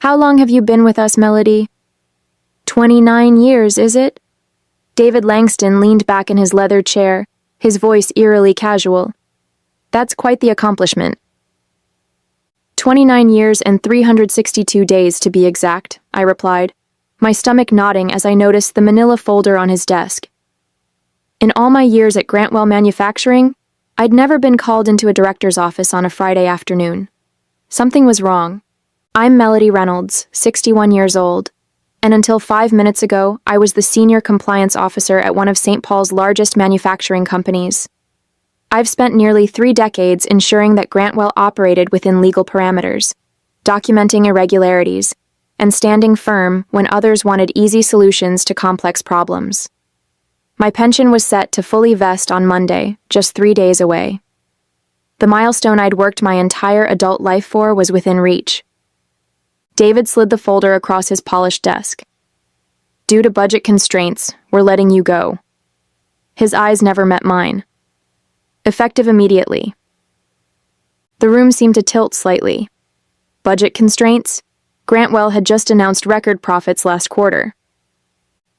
How long have you been with us, Melody? 29 years, is it? David Langston leaned back in his leather chair, his voice eerily casual. That's quite the accomplishment. 29 years and 362 days to be exact, I replied, my stomach nodding as I noticed the manila folder on his desk. In all my years at GRW Manufacturing, I'd never been called into a director's office on a Friday afternoon. Something was wrong. I'm Melody Reynolds, 61 years old, and until 5 minutes ago, I was the senior compliance officer at one of St. Paul's largest manufacturing companies. I've spent nearly 3 decades ensuring that GRW operated within legal parameters, documenting irregularities, and standing firm when others wanted easy solutions to complex problems. My pension was set to fully vest on Monday, just 3 days away. The milestone I'd worked my entire adult life for was within reach. David slid the folder across his polished desk. Due to budget constraints, we're letting you go. His eyes never met mine. Effective immediately. The room seemed to tilt slightly. Budget constraints? GRW had just announced record profits last quarter.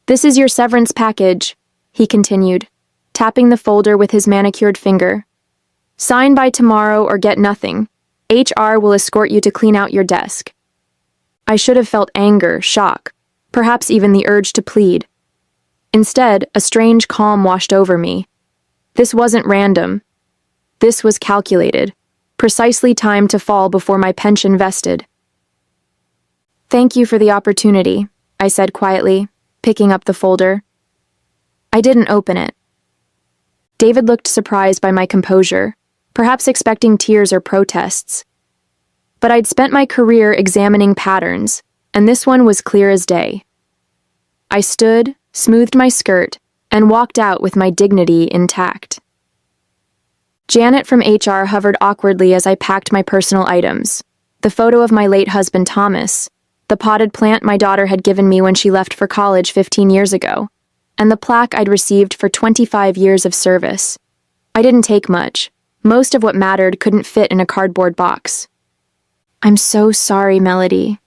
This is your severance package, he continued, tapping the folder with his manicured finger. Sign by tomorrow or get nothing. HR will escort you to clean out your desk. I should have felt anger, shock, perhaps even the urge to plead. Instead, a strange calm washed over me. This wasn't random. This was calculated, precisely timed to fall before my pension vested. Thank you for the opportunity, I said quietly, picking up the folder. I didn't open it. David looked surprised by my composure, perhaps expecting tears or protests. But I'd spent my career examining patterns, and this one was clear as day. I stood, smoothed my skirt, and walked out with my dignity intact. Janet from HR hovered awkwardly as I packed my personal items, the photo of my late husband Thomas, the potted plant my daughter had given me when she left for college 15 years ago, and the plaque I'd received for 25 years of service. I didn't take much. Most of what mattered couldn't fit in a cardboard box. I'm so sorry, Melody,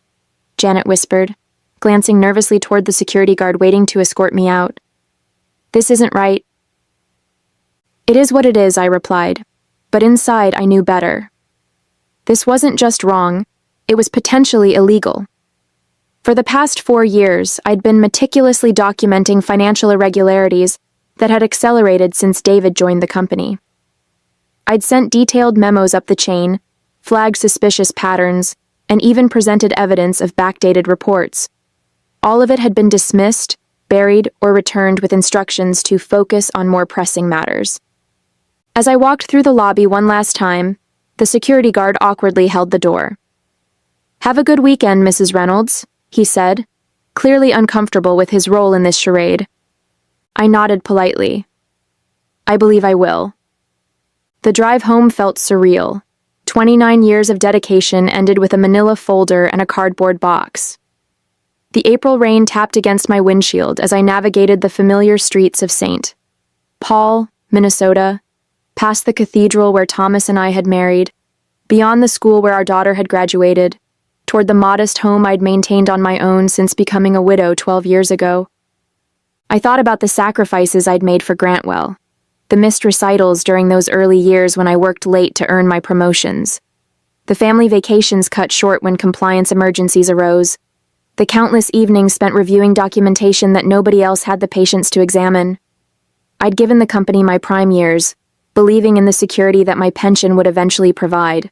Janet whispered, glancing nervously toward the security guard waiting to escort me out. This isn't right. It is what it is, I replied, but inside I knew better. This wasn't just wrong, it was potentially illegal. For the past 4 years, I'd been meticulously documenting financial irregularities that had accelerated since David joined the company. I'd sent detailed memos up the chain, flagged suspicious patterns, and even presented evidence of backdated reports. All of it had been dismissed, buried, or returned with instructions to focus on more pressing matters. As I walked through the lobby one last time, the security guard awkwardly held the door. Have a good weekend, Mrs. Reynolds, he said, clearly uncomfortable with his role in this charade. I nodded politely. I believe I will. The drive home felt surreal. 29 years of dedication ended with a manila folder and a cardboard box. The April rain tapped against my windshield as I navigated the familiar streets of St. Paul, Minnesota, past the cathedral where Thomas and I had married, beyond the school where our daughter had graduated, toward the modest home I'd maintained on my own since becoming a widow 12 years ago. I thought about the sacrifices I'd made for GRW, the missed recitals during those early years when I worked late to earn my promotions, the family vacations cut short when compliance emergencies arose, the countless evenings spent reviewing documentation that nobody else had the patience to examine. I'd given the company my prime years, believing in the security that my pension would eventually provide.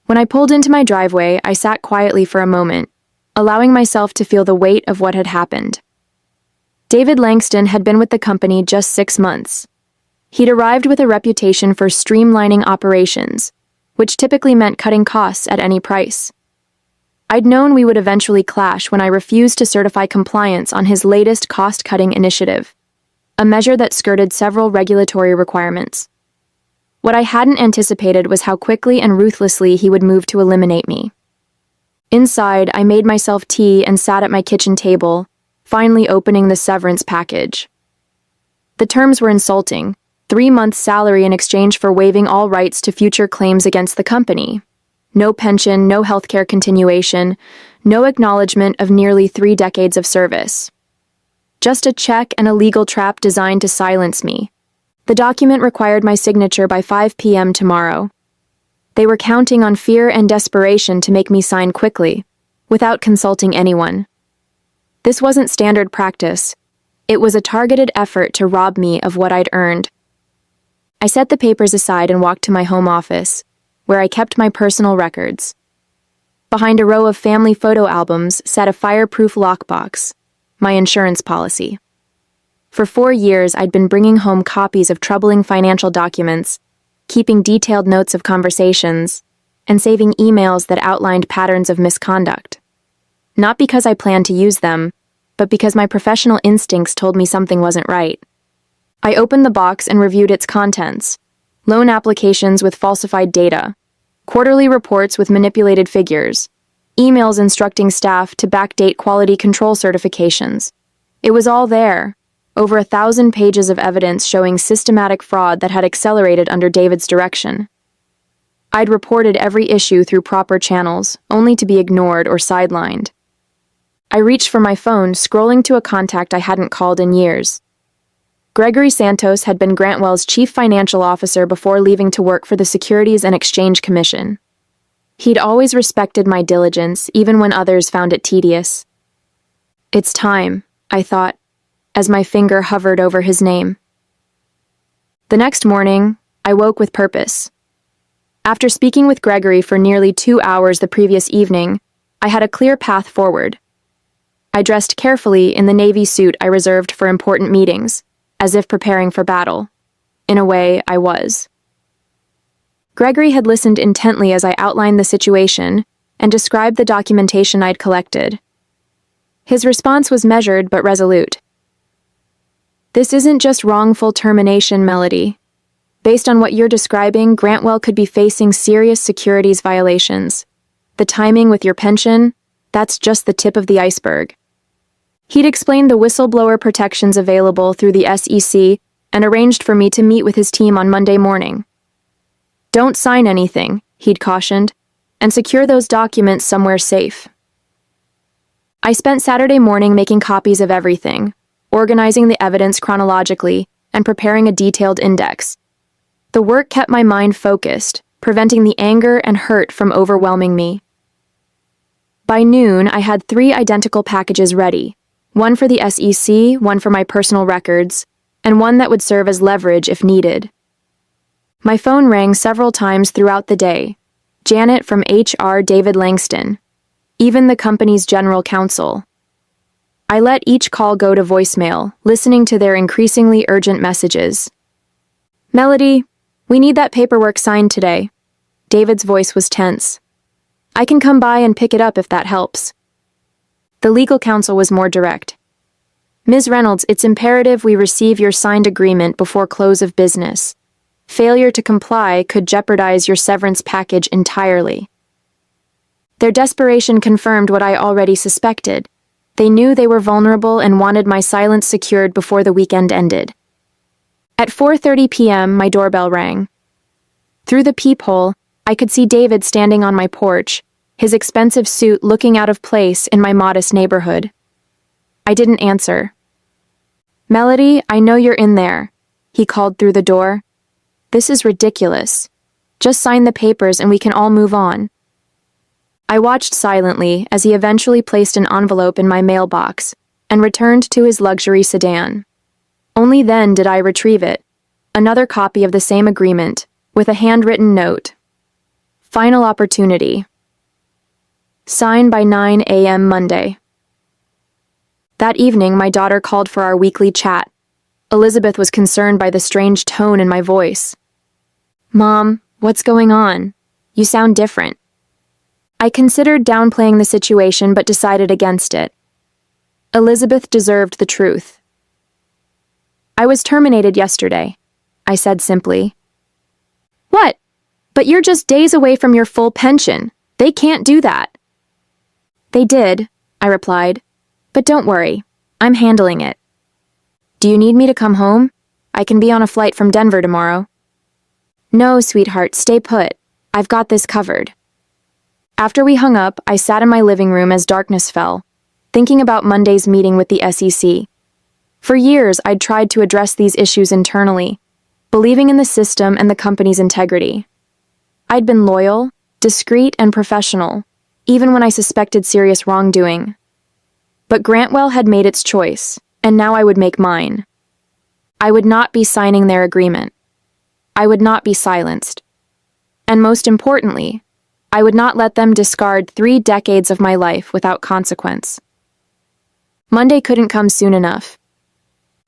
When I pulled into my driveway, I sat quietly for a moment, allowing myself to feel the weight of what had happened. David Langston had been with the company just 6 months. He'd arrived with a reputation for streamlining operations, which typically meant cutting costs at any price. I'd known we would eventually clash when I refused to certify compliance on his latest cost-cutting initiative, a measure that skirted several regulatory requirements. What I hadn't anticipated was how quickly and ruthlessly he would move to eliminate me. Inside, I made myself tea and sat at my kitchen table, finally opening the severance package. The terms were insulting: 3 months' salary in exchange for waiving all rights to future claims against the company. No pension, no healthcare continuation, no acknowledgement of nearly 3 decades of service. Just a check and a legal trap designed to silence me. The document required my signature by 5 p.m. tomorrow. They were counting on fear and desperation to make me sign quickly, without consulting anyone. This wasn't standard practice. It was a targeted effort to rob me of what I'd earned. I set the papers aside and walked to my home office, where I kept my personal records. Behind a row of family photo albums sat a fireproof lockbox, my insurance policy. For 4 years, I'd been bringing home copies of troubling financial documents, keeping detailed notes of conversations, and saving emails that outlined patterns of misconduct. Not because I planned to use them, but because my professional instincts told me something wasn't right. I opened the box and reviewed its contents: loan applications with falsified data, quarterly reports with manipulated figures, emails instructing staff to backdate quality control certifications. It was all there, over 1,000 pages of evidence showing systematic fraud that had accelerated under David's direction. I'd reported every issue through proper channels, only to be ignored or sidelined. I reached for my phone, scrolling to a contact I hadn't called in years. Gregory Santos had been Grantwell's chief financial officer before leaving to work for the Securities and Exchange Commission. He'd always respected my diligence, even when others found it tedious. It's time, I thought, as my finger hovered over his name. The next morning, I woke with purpose. After speaking with Gregory for nearly 2 hours the previous evening, I had a clear path forward. I dressed carefully in the navy suit I reserved for important meetings, as if preparing for battle. In a way, I was. Gregory had listened intently as I outlined the situation and described the documentation I'd collected. His response was measured but resolute. This isn't just wrongful termination, Melody. Based on what you're describing, Grantwell could be facing serious securities violations. The timing with your pension, that's just the tip of the iceberg. He'd explained the whistleblower protections available through the SEC and arranged for me to meet with his team on Monday morning. Don't sign anything, he'd cautioned, and secure those documents somewhere safe. I spent Saturday morning making copies of everything, organizing the evidence chronologically, and preparing a detailed index. The work kept my mind focused, preventing the anger and hurt from overwhelming me. By noon, I had 3 identical packages ready, one for the SEC, one for my personal records, and one that would serve as leverage if needed. My phone rang several times throughout the day. Janet from HR, David Langston, even the company's general counsel. I let each call go to voicemail, listening to their increasingly urgent messages. Melody, we need that paperwork signed today. David's voice was tense. I can come by and pick it up if that helps. The legal counsel was more direct. Ms. Reynolds, it's imperative we receive your signed agreement before close of business. Failure to comply could jeopardize your severance package entirely. Their desperation confirmed what I already suspected. They knew they were vulnerable and wanted my silence secured before the weekend ended. At 4:30 p.m., my doorbell rang. Through the peephole, I could see David standing on my porch, his expensive suit looking out of place in my modest neighborhood. I didn't answer. Melody, I know you're in there, he called through the door. This is ridiculous. Just sign the papers and we can all move on. I watched silently as he eventually placed an envelope in my mailbox and returned to his luxury sedan. Only then did I retrieve it, another copy of the same agreement, with a handwritten note. Final opportunity. Sign by 9 a.m. Monday. That evening, my daughter called for our weekly chat. Elizabeth was concerned by the strange tone in my voice. Mom, what's going on? You sound different. I considered downplaying the situation but decided against it. Elizabeth deserved the truth. I was terminated yesterday, I said simply. What? But you're just days away from your full pension. They can't do that. They did, I replied. But don't worry, I'm handling it. Do you need me to come home? I can be on a flight from Denver tomorrow. No, sweetheart, stay put. I've got this covered. After we hung up, I sat in my living room as darkness fell, thinking about Monday's meeting with the SEC. For years, I'd tried to address these issues internally, believing in the system and the company's integrity. I'd been loyal, discreet, and professional, even when I suspected serious wrongdoing. But Grantwell had made its choice, and now I would make mine. I would not be signing their agreement. I would not be silenced. And most importantly, I would not let them discard 3 decades of my life without consequence. Monday couldn't come soon enough.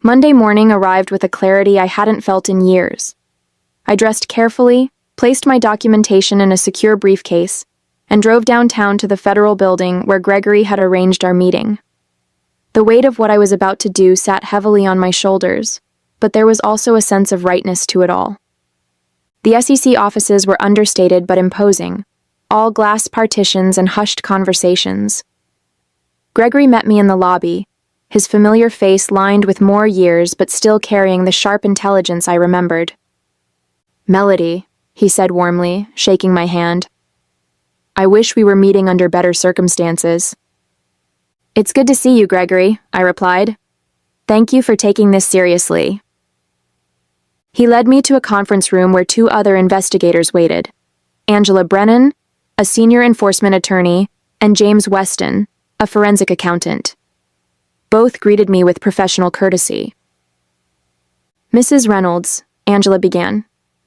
Monday morning arrived with a clarity I hadn't felt in years. I dressed carefully, placed my documentation in a secure briefcase, and drove downtown to the federal building where Gregory had arranged our meeting. The weight of what I was about to do sat heavily on my shoulders, but there was also a sense of rightness to it all. The SEC offices were understated but imposing, all glass partitions and hushed conversations. Gregory met me in the lobby, his familiar face lined with more years but still carrying the sharp intelligence I remembered. "Melody," he said warmly, shaking my hand. "I wish we were meeting under better circumstances." "It's good to see you, Gregory," I replied. "Thank you for taking this seriously." He led me to a conference room where 2 other investigators waited: Angela Brennan, a senior enforcement attorney, and James Weston, a forensic accountant. Both greeted me with professional courtesy. "Mrs. Reynolds," Angela began,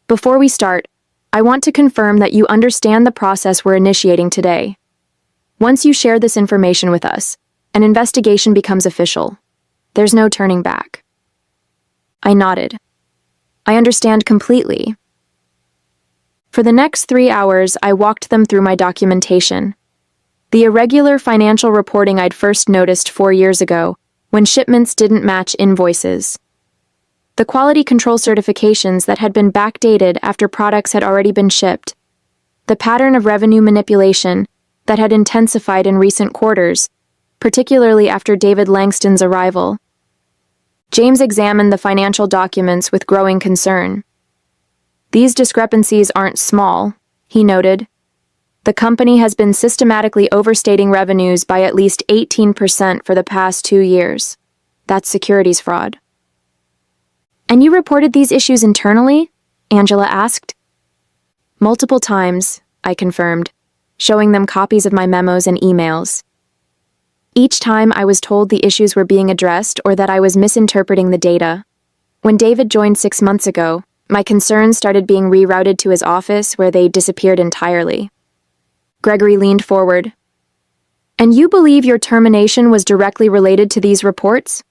"before we start, I want to confirm that you understand the process we're initiating today. Once you share this information with us, an investigation becomes official. There's no turning back." I nodded. "I understand completely." For the next 3 hours, I walked them through my documentation. The irregular financial reporting I'd first noticed 4 years ago, when shipments didn't match invoices. The quality control certifications that had been backdated after products had already been shipped. The pattern of revenue manipulation that had intensified in recent quarters, particularly after David Langston's arrival. James examined the financial documents with growing concern. "These discrepancies aren't small," he noted. "The company has been systematically overstating revenues by at least 18% for the past 2 years. That's securities fraud." "And you reported these issues internally?" Angela asked. "Multiple times," I confirmed, showing them copies of my memos and emails. Each time I was told the issues were being addressed or that I was misinterpreting the data. When David joined 6 months ago, my concerns started being rerouted to his office where they disappeared entirely. Gregory leaned forward. "And you believe your termination was directly related to these reports?"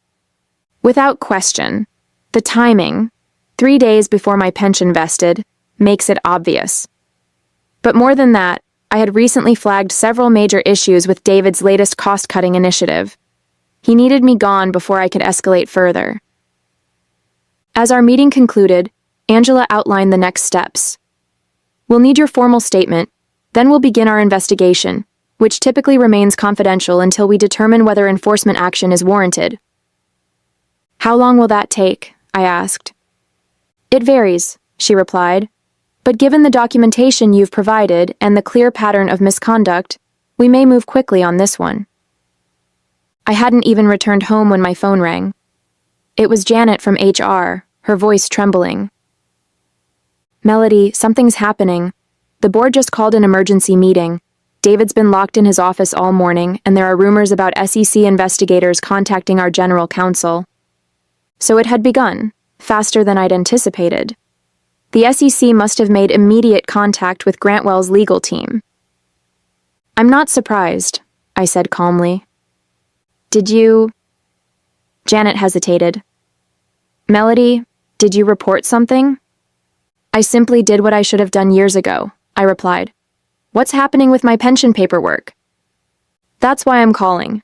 "Without question. The timing, 3 days before my pension vested, makes it obvious. But more than that, I had recently flagged several major issues with David's latest cost-cutting initiative. He needed me gone before I could escalate further." As our meeting concluded, Angela outlined the next steps. "We'll need your formal statement, then we'll begin our investigation, which typically remains confidential until we determine whether enforcement action is warranted." "How long will that take?" I asked. "It varies," she replied, "but given the documentation you've provided and the clear pattern of misconduct, we may move quickly on this one." I hadn't even returned home when my phone rang. It was Janet from HR, her voice trembling. "Melody, something's happening. The board just called an emergency meeting. David's been locked in his office all morning, and there are rumors about SEC investigators contacting our general counsel." So it had begun, faster than I'd anticipated. The SEC must have made immediate contact with Grantwell's legal team. "I'm not surprised," I said calmly. "Did you—" Janet hesitated. "Melody, did you report something?" "I simply did what I should have done years ago," I replied. "What's happening with my pension paperwork?" "That's why I'm calling.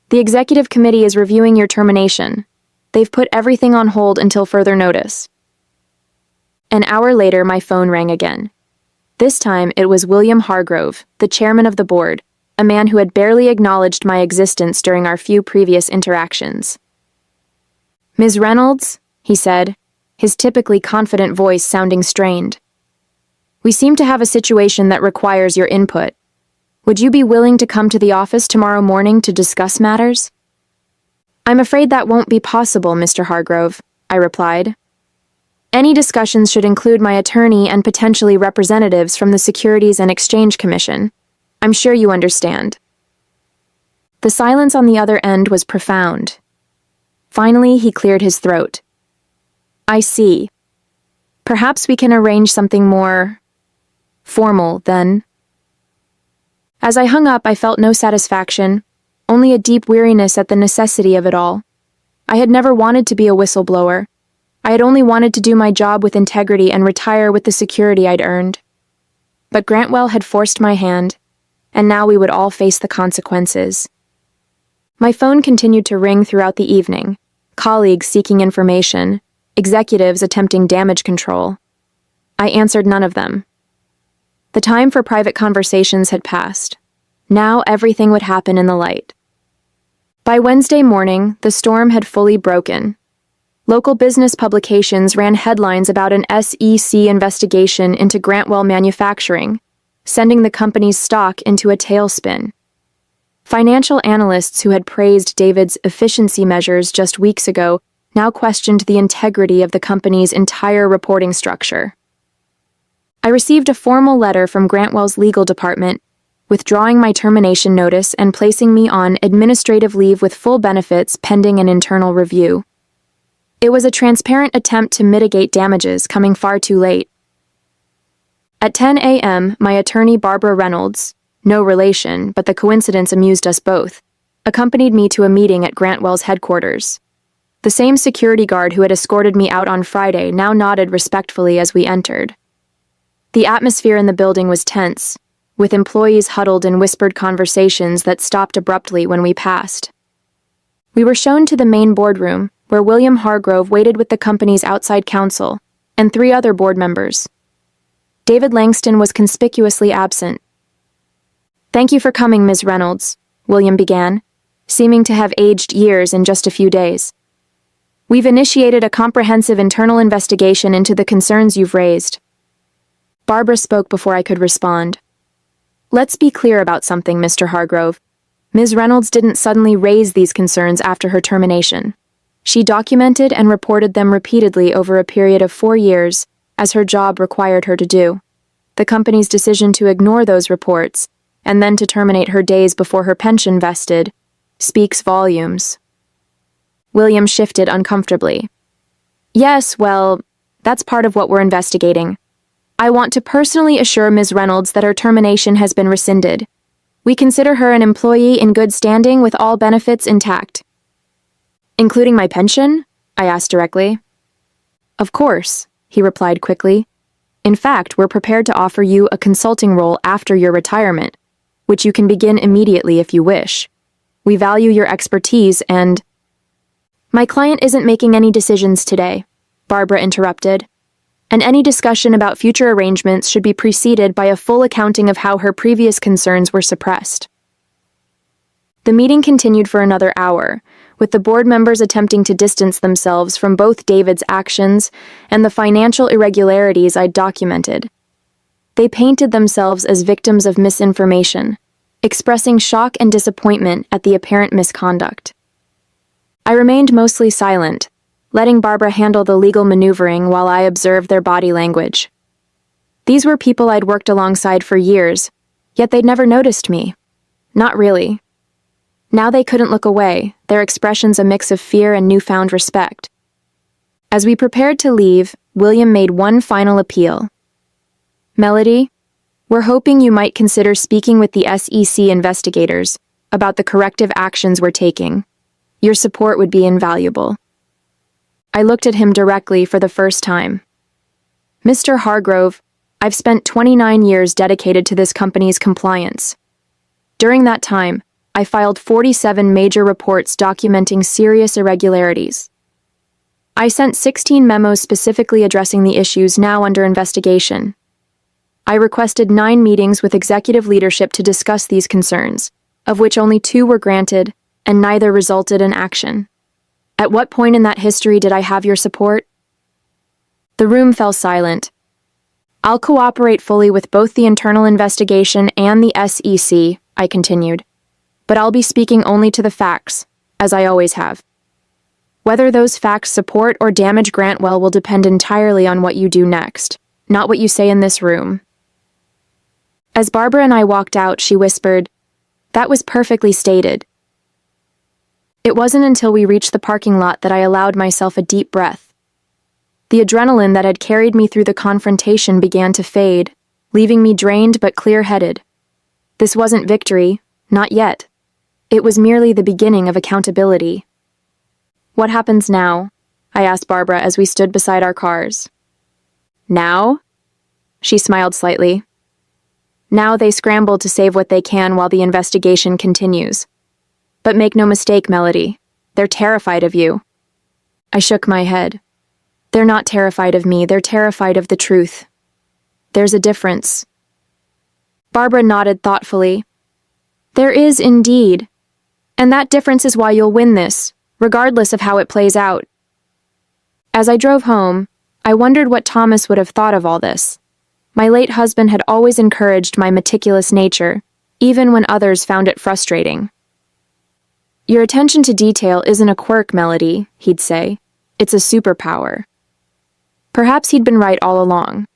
The executive committee is reviewing your termination. They've put everything on hold until further notice." An hour later, my phone rang again. This time, it was William Hargrove, the chairman of the board, a man who had barely acknowledged my existence during our few previous interactions. "Ms. Reynolds," he said, his typically confident voice sounding strained. "We seem to have a situation that requires your input. Would you be willing to come to the office tomorrow morning to discuss matters? I'm afraid that won't be possible, Mr. Hargrove, I replied. Any discussions should include my attorney and potentially representatives from the Securities and Exchange Commission. I'm sure you understand. The silence on the other end was profound. Finally, he cleared his throat. I see. Perhaps we can arrange something more formal, then. As I hung up, I felt no satisfaction, only a deep weariness at the necessity of it all. I had never wanted to be a whistleblower. I had only wanted to do my job with integrity and retire with the security I'd earned. But Grantwell had forced my hand, and now we would all face the consequences. My phone continued to ring throughout the evening, colleagues seeking information, executives attempting damage control. I answered none of them. The time for private conversations had passed. Now everything would happen in the light. By Wednesday morning, the storm had fully broken. Local business publications ran headlines about an SEC investigation into Grantwell Manufacturing, sending the company's stock into a tailspin. Financial analysts who had praised David's efficiency measures just weeks ago now questioned the integrity of the company's entire reporting structure. I received a formal letter from Grantwell's legal department, withdrawing my termination notice and placing me on administrative leave with full benefits pending an internal review. It was a transparent attempt to mitigate damages coming far too late. At 10 a.m., my attorney Barbara Reynolds, no relation, but the coincidence amused us both, accompanied me to a meeting at Grantwell's headquarters. The same security guard who had escorted me out on Friday now nodded respectfully as we entered. The atmosphere in the building was tense, with employees huddled in whispered conversations that stopped abruptly when we passed. We were shown to the main boardroom, where William Hargrove waited with the company's outside counsel and 3 other board members. David Langston was conspicuously absent. Thank you for coming, Ms. Reynolds, William began, seeming to have aged years in just a few days. We've initiated a comprehensive internal investigation into the concerns you've raised. Barbara spoke before I could respond. Let's be clear about something, Mr. Hargrove. Ms. Reynolds didn't suddenly raise these concerns after her termination. She documented and reported them repeatedly over a period of 4 years, as her job required her to do. The company's decision to ignore those reports, and then to terminate her days before her pension vested, speaks volumes. William shifted uncomfortably. Yes, well, that's part of what we're investigating. I want to personally assure Ms. Reynolds that her termination has been rescinded. We consider her an employee in good standing with all benefits intact. Including my pension? I asked directly. Of course, he replied quickly. In fact, we're prepared to offer you a consulting role after your retirement, which you can begin immediately if you wish. We value your expertise and— My client isn't making any decisions today, Barbara interrupted, and any discussion about future arrangements should be preceded by a full accounting of how her previous concerns were suppressed. The meeting continued for another hour, with the board members attempting to distance themselves from both David's actions and the financial irregularities I'd documented. They painted themselves as victims of misinformation, expressing shock and disappointment at the apparent misconduct. I remained mostly silent, letting Barbara handle the legal maneuvering while I observed their body language. These were people I'd worked alongside for years, yet they'd never noticed me. Not really. Now they couldn't look away, their expressions a mix of fear and newfound respect. As we prepared to leave, William made one final appeal. Melody, we're hoping you might consider speaking with the SEC investigators about the corrective actions we're taking. Your support would be invaluable. I looked at him directly for the first time. Mr. Hargrove, I've spent 29 years dedicated to this company's compliance. During that time, I filed 47 major reports documenting serious irregularities. I sent 16 memos specifically addressing the issues now under investigation. I requested 9 meetings with executive leadership to discuss these concerns, of which only 2 were granted, and neither resulted in action. At what point in that history did I have your support? The room fell silent. I'll cooperate fully with both the internal investigation and the SEC, I continued. But I'll be speaking only to the facts, as I always have. Whether those facts support or damage Grantwell will depend entirely on what you do next, not what you say in this room. As Barbara and I walked out, she whispered, "That was perfectly stated." It wasn't until we reached the parking lot that I allowed myself a deep breath. The adrenaline that had carried me through the confrontation began to fade, leaving me drained but clear-headed. This wasn't victory, not yet. It was merely the beginning of accountability. "What happens now?" I asked Barbara as we stood beside our cars. "Now?" She smiled slightly. "Now they scramble to save what they can while the investigation continues. But make no mistake, Melody, they're terrified of you." I shook my head. "They're not terrified of me, they're terrified of the truth. There's a difference." Barbara nodded thoughtfully. "There is indeed. And that difference is why you'll win this, regardless of how it plays out." As I drove home, I wondered what Thomas would have thought of all this. My late husband had always encouraged my meticulous nature, even when others found it frustrating. "Your attention to detail isn't a quirk, Melody," he'd say. "It's a superpower." Perhaps he'd been right all along.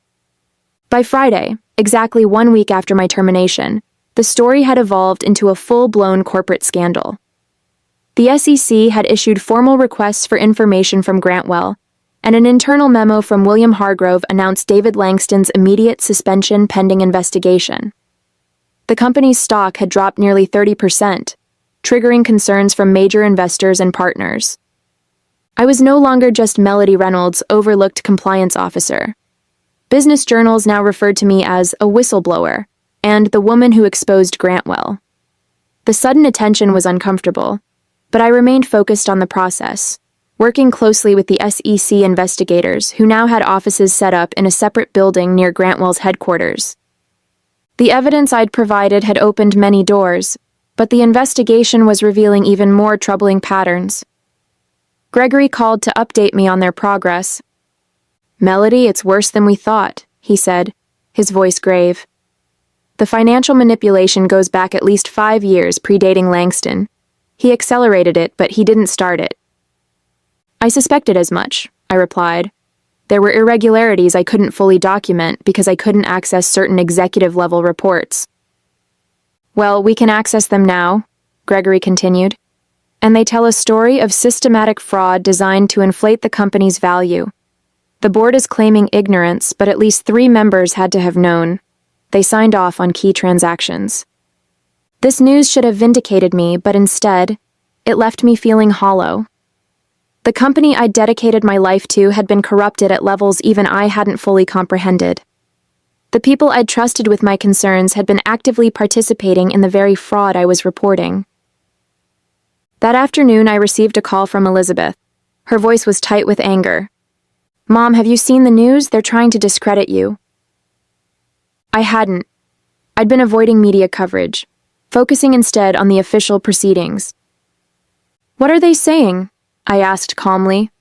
By Friday, exactly 1 week after my termination, the story had evolved into a full-blown corporate scandal. The SEC had issued formal requests for information from Grantwell, and an internal memo from William Hargrove announced David Langston's immediate suspension pending investigation. The company's stock had dropped nearly 30%, triggering concerns from major investors and partners. I was no longer just Melody Reynolds' overlooked compliance officer. Business journals now referred to me as a whistleblower and the woman who exposed Grantwell. The sudden attention was uncomfortable, but I remained focused on the process, working closely with the SEC investigators who now had offices set up in a separate building near Grantwell's headquarters. The evidence I'd provided had opened many doors, but the investigation was revealing even more troubling patterns. Gregory called to update me on their progress. "Melody, it's worse than we thought," he said, his voice grave. "The financial manipulation goes back at least 5 years, predating Langston. He accelerated it, but he didn't start it." "I suspected as much," I replied. "There were irregularities I couldn't fully document because I couldn't access certain executive-level reports." "Well, we can access them now," Gregory continued. "And they tell a story of systematic fraud designed to inflate the company's value. The board is claiming ignorance, but at least 3 members had to have known. They signed off on key transactions. This news should have vindicated me, but instead, it left me feeling hollow. The company I'd dedicated my life to had been corrupted at levels even I hadn't fully comprehended. The people I'd trusted with my concerns had been actively participating in the very fraud I was reporting. That afternoon, I received a call from Elizabeth. Her voice was tight with anger. "Mom, have you seen the news? They're trying to discredit you." I hadn't. I'd been avoiding media coverage, focusing instead on the official proceedings. "What are they saying?" I asked calmly.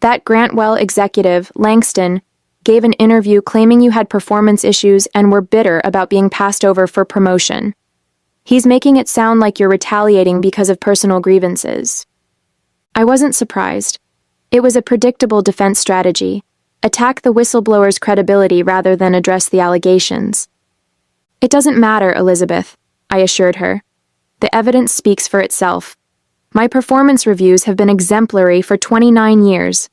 "That Grantwell executive, Langston, gave an interview claiming you had performance issues and were bitter about being passed over for promotion. He's making it sound like you're retaliating because of personal grievances." I wasn't surprised. It was a predictable defense strategy: attack the whistleblower's credibility rather than address the allegations. "It doesn't matter, Elizabeth," I assured her. "The evidence speaks for itself. My performance reviews have been exemplary for 29 years.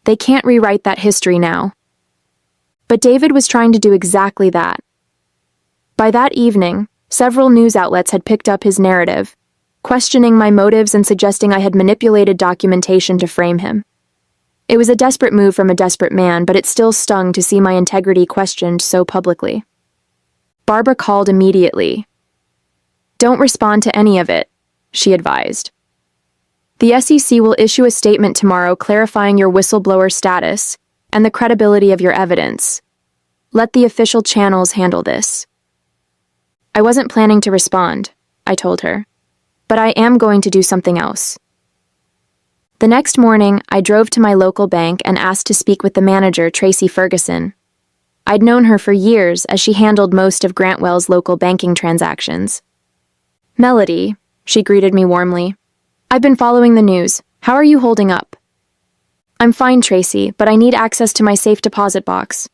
They can't rewrite that history now." But David was trying to do exactly that. By that evening, several news outlets had picked up his narrative, questioning my motives and suggesting I had manipulated documentation to frame him. It was a desperate move from a desperate man, but it still stung to see my integrity questioned so publicly. Barbara called immediately. "Don't respond to any of it," she advised. "The SEC will issue a statement tomorrow clarifying your whistleblower status and the credibility of your evidence. Let the official channels handle this." I wasn't planning to respond, I told her, but I am going to do something else. The next morning, I drove to my local bank and asked to speak with the manager, Tracy Ferguson. I'd known her for years as she handled most of Grantwell's local banking transactions. "Melody," she greeted me warmly. "I've been following the news. How are you holding up?" "I'm fine, Tracy, but I need access to my safe deposit box."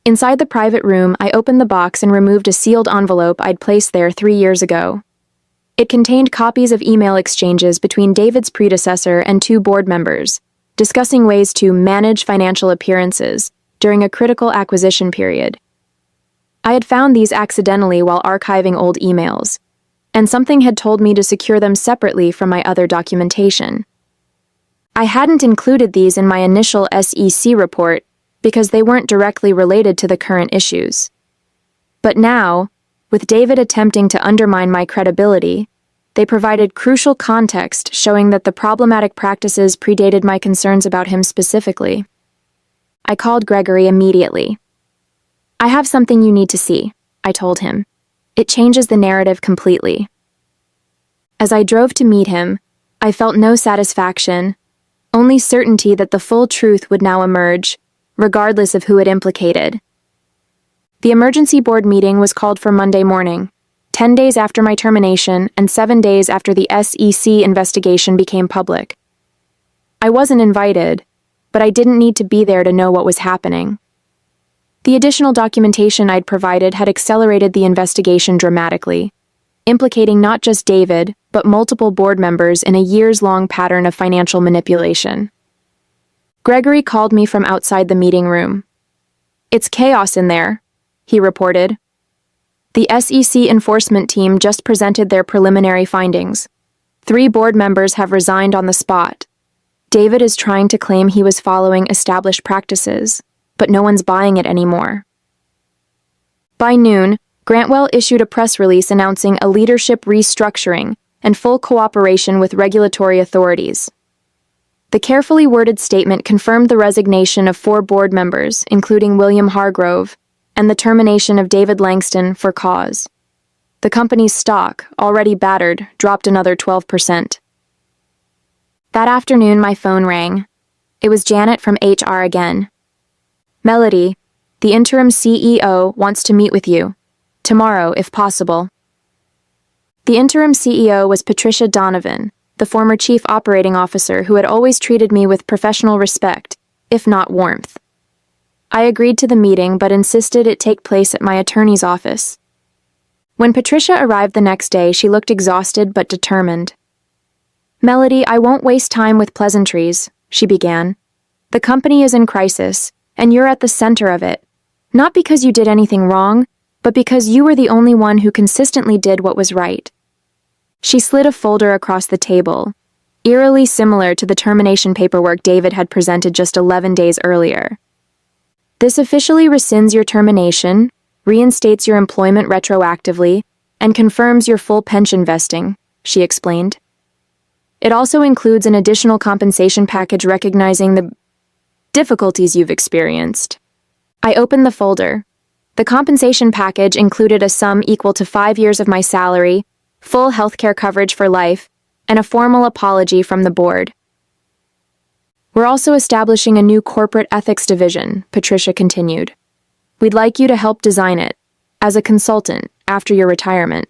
Inside the private room, I opened the box and removed a sealed envelope I'd placed there 3 years ago. It contained copies of email exchanges between David's predecessor and 2 board members, discussing ways to manage financial appearances during a critical acquisition period. I had found these accidentally while archiving old emails, and something had told me to secure them separately from my other documentation. I hadn't included these in my initial SEC report because they weren't directly related to the current issues. But now, with David attempting to undermine my credibility, they provided crucial context showing that the problematic practices predated my concerns about him specifically. I called Gregory immediately. "I have something you need to see," I told him. "It changes the narrative completely." As I drove to meet him, I felt no satisfaction, only certainty that the full truth would now emerge, regardless of who it implicated. The emergency board meeting was called for Monday morning, 10 days after my termination and 7 days after the SEC investigation became public. I wasn't invited, but I didn't need to be there to know what was happening. The additional documentation I'd provided had accelerated the investigation dramatically, implicating not just David, but multiple board members in a years-long pattern of financial manipulation. Gregory called me from outside the meeting room. "It's chaos in there," he reported. "The SEC enforcement team just presented their preliminary findings. 3 board members have resigned on the spot. David is trying to claim he was following established practices, but no one's buying it anymore." By noon, Grantwell issued a press release announcing a leadership restructuring and full cooperation with regulatory authorities. The carefully worded statement confirmed the resignation of 4 board members, including William Hargrove, and the termination of David Langston for cause. The company's stock, already battered, dropped another 12%. That afternoon, my phone rang. It was Janet from HR again. "Melody, the interim CEO wants to meet with you. Tomorrow, if possible." The interim CEO was Patricia Donovan, the former chief operating officer who had always treated me with professional respect, if not warmth. I agreed to the meeting but insisted it take place at my attorney's office. When Patricia arrived the next day, she looked exhausted but determined. "Melody, I won't waste time with pleasantries," she began. "The company is in crisis, and you're at the center of it. Not because you did anything wrong, but because you were the only one who consistently did what was right." She slid a folder across the table, eerily similar to the termination paperwork David had presented just 11 days earlier. "This officially rescinds your termination, reinstates your employment retroactively, and confirms your full pension vesting," she explained. "It also includes an additional compensation package recognizing the difficulties you've experienced." I opened the folder. The compensation package included a sum equal to 5 years of my salary, full healthcare coverage for life, and a formal apology from the board. "We're also establishing a new corporate ethics division," Patricia continued. "We'd like you to help design it, as a consultant, after your retirement.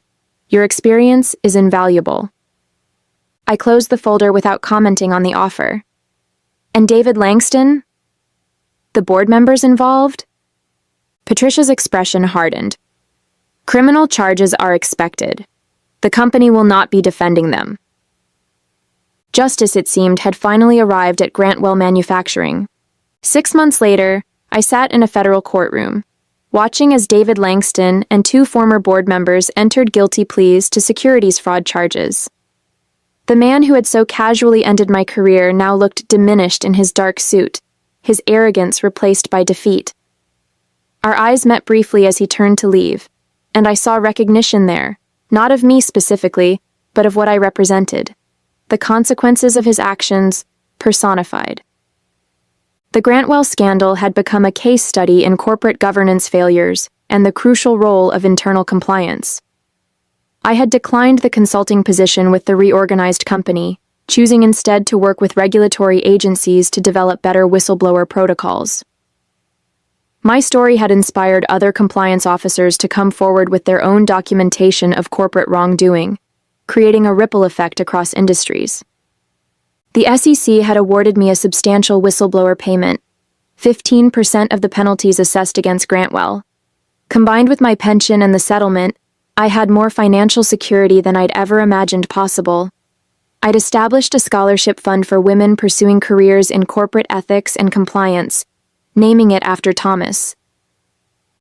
Your experience is invaluable." I closed the folder without commenting on the offer. "And David Langston? The board members involved?" Patricia's expression hardened. "Criminal charges are expected. The company will not be defending them." Justice, it seemed, had finally arrived at GRW Manufacturing. 6 months later, I sat in a federal courtroom, watching as David Langston and 2 former board members entered guilty pleas to securities fraud charges. The man who had so casually ended my career now looked diminished in his dark suit, his arrogance replaced by defeat. Our eyes met briefly as he turned to leave, and I saw recognition there, not of me specifically, but of what I represented. The consequences of his actions, personified. The Grantwell scandal had become a case study in corporate governance failures and the crucial role of internal compliance. I had declined the consulting position with the reorganized company, choosing instead to work with regulatory agencies to develop better whistleblower protocols. My story had inspired other compliance officers to come forward with their own documentation of corporate wrongdoing, creating a ripple effect across industries. The SEC had awarded me a substantial whistleblower payment, 15% of the penalties assessed against Grantwell. Combined with my pension and the settlement, I had more financial security than I'd ever imagined possible. I'd established a scholarship fund for women pursuing careers in corporate ethics and compliance, naming it after Thomas.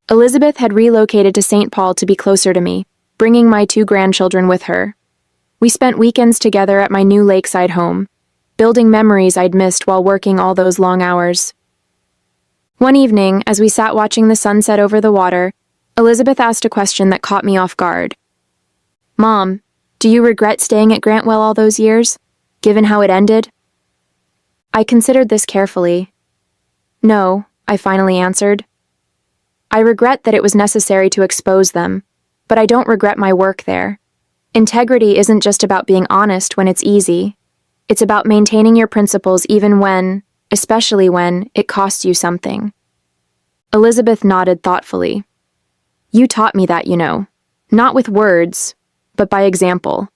Elizabeth had relocated to St. Paul to be closer to me, bringing my 2 grandchildren with her. We spent weekends together at my new lakeside home, building memories I'd missed while working all those long hours. One evening, as we sat watching the sunset over the water, Elizabeth asked a question that caught me off guard. "Mom, do you regret staying at Grantwell all those years, given how it ended?" I considered this carefully. "No," I finally answered. "I regret that it was necessary to expose them, but I don't regret my work there. Integrity isn't just about being honest when it's easy. It's about maintaining your principles even when, especially when, it costs you something." Elizabeth nodded thoughtfully. "You taught me that, you know. Not with words, but by example."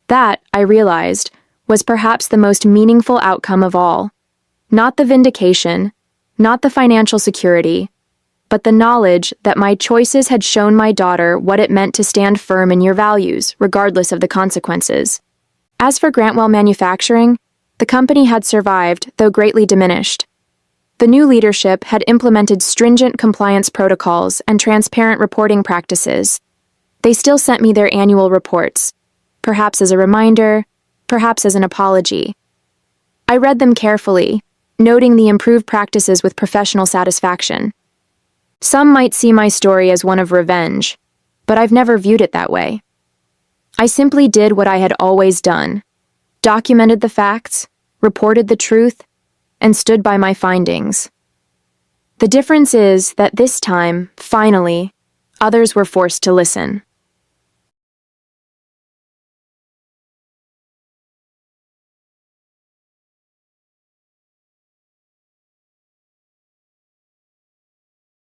That, I realized, was perhaps the most meaningful outcome of all. Not the vindication, not the financial security, but the knowledge that my choices had shown my daughter what it meant to stand firm in your values, regardless of the consequences. As for Grantwell Manufacturing, the company had survived, though greatly diminished. The new leadership had implemented stringent compliance protocols and transparent reporting practices. They still sent me their annual reports, perhaps as a reminder, perhaps as an apology. I read them carefully, noting the improved practices with professional satisfaction. Some might see my story as one of revenge, but I've never viewed it that way. I simply did what I had always done, documented the facts, reported the truth, and stood by my findings. The difference is that this time, finally, others were forced to listen.